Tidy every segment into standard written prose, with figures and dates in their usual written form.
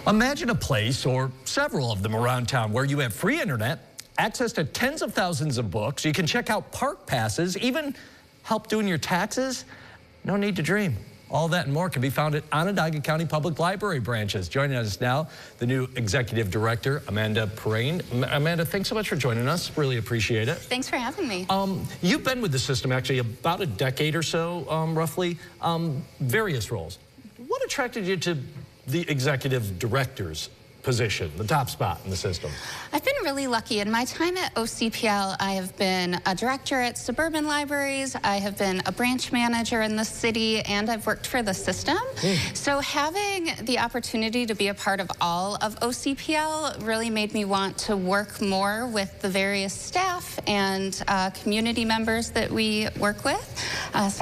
Imagine a place, or several of them around town, where you have free internet, access to tens of thousands of books, you can check out park passes, even help doing your taxes. No need to dream. All that and more can be found at Onondaga County Public Library branches. Joining us now, the new Executive Director, Amanda Perrine. Amanda, thanks so much for joining us. Really appreciate it. Thanks for having me. You've been with the system actually about a decade or so, roughly, various roles. What attracted you to the Executive Director's position, the top spot in the system? I've been really lucky. In my time at OCPL, I have been a director at suburban libraries, I have been a branch manager in the city, and I've worked for the system. So having the opportunity to be a part of all of OCPL really made me want to work more with the various staff and community members that we work with.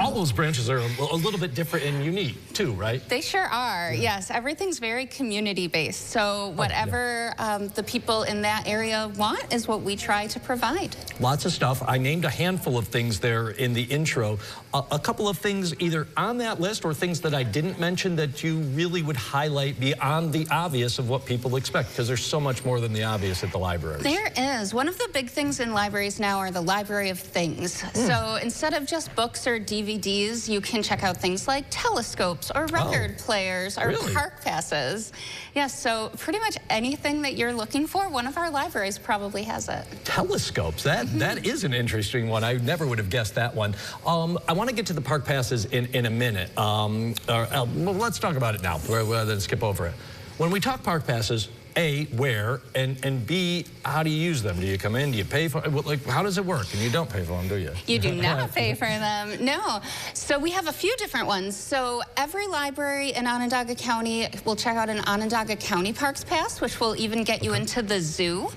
All those branches are a little bit different and unique too, right? They sure are, yes. Everything's very community-based. So whatever the people in that area want is what we try to provide. Lots of stuff. I named a handful of things there in the intro. A couple of things either on that list or things that I didn't mention that you really would highlight beyond the obvious of what people expect, because there's so much more than the obvious at the libraries. There is. One of the big things in libraries now are the library of things. So instead of just books or DVDs, you can check out things like telescopes or record players or park passes. Yes, so pretty much anything that you're looking for, one of our libraries probably has it. Telescopes, that is an interesting one. I never would have guessed that one. I want to get to the park passes in a minute. Well, let's talk about it now, rather than skip over it. When we talk park passes, A, where, and B, how do you use them? Do you come in, do you pay for it? Like, how does it work? And you don't pay for them, do you? You do not pay for them, no. So we have a few different ones. So every library in Onondaga County will check out an Onondaga County Parks Pass, which will even get you into the zoo.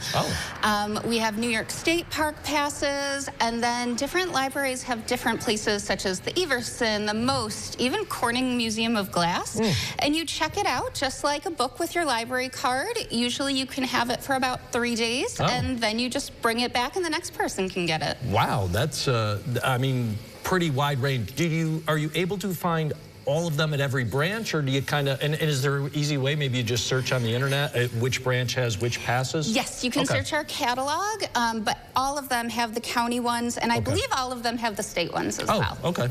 We have New York State Park Passes, and then different libraries have different places such as the Everson, the Most, even Corning Museum of Glass. And you check it out just like a book with your library card. Usually you can have it for about 3 days, and then you just bring it back and the next person can get it. Wow, that's, I mean, pretty wide range. Are you able to find all of them at every branch, or do you kind of, and is there an easy way, maybe you just search on the internet which branch has which passes? Yes, you can search our catalog, but all of them have the county ones, and I believe all of them have the state ones as well. Okay.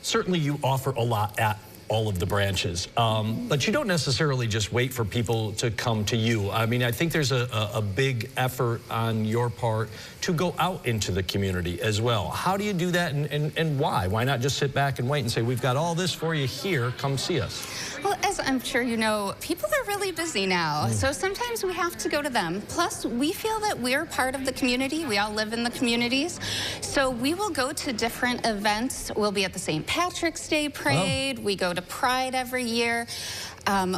Certainly you offer a lot at all of the branches, but you don't necessarily just wait for people to come to you. I mean, I think there's a big effort on your part to go out into the community as well. How do you do that, and why? Why not just sit back and wait and say, we've got all this for you here, come see us? Well, as I'm sure you know, people are really busy now, so sometimes we have to go to them. Plus, we feel that we're part of the community. We all live in the communities, so we will go to different events. We'll be at the St. Patrick's Day Parade. We go to Pride every year.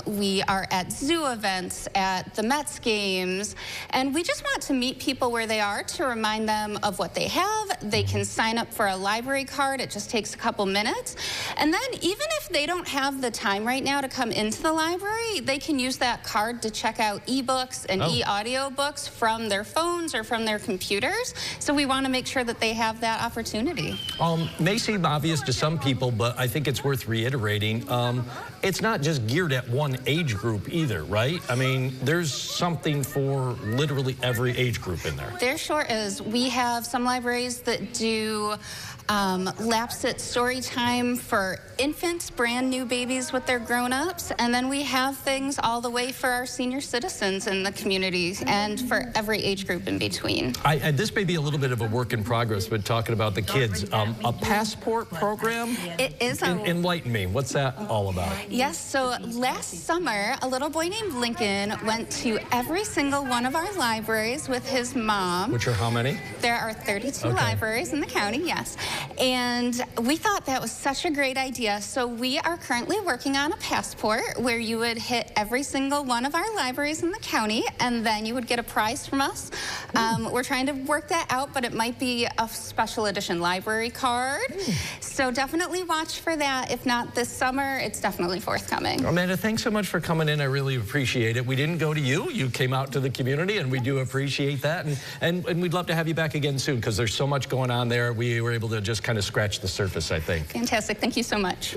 We are at zoo events, at the Mets games, and we just want to meet people where they are to remind them of what they have. They can sign up for a library card. It just takes a couple minutes. And then even if they don't have the time right now to come into the library, they can use that card to check out ebooks and e-audio books from their phones or from their computers. So we want to make sure that they have that opportunity. May seem obvious to some people, but I think it's worth reiterating. It's not just geared at one age group either, right? I mean, there's something for literally every age group in there. There sure is. We have some libraries that do lapsit story time for infants, brand new babies with their grown-ups, and then we have things all the way for our senior citizens in the community and for every age group in between. This may be a little bit of a work in progress, but talking about the kids, a passport program? It is. Enlighten me. What's that all about? Yes, so last summer, a little boy named Lincoln went to every single one of our libraries with his mom. Which are how many? There are 32 libraries in the county, yes. And we thought that was such a great idea. So we are currently working on a passport where you would hit every single one of our libraries in the county, and then you would get a prize from us. We're trying to work that out, but it might be a special edition library card. So definitely watch for that. If not this summer, it's definitely forthcoming. Amanda, thanks so much for coming in. I really appreciate it. We didn't go to you. You came out to the community, and we do appreciate that. And we'd love to have you back again soon, because there's so much going on there. We were able to just kind of scratch the surface, I think. Fantastic. Thank you so much.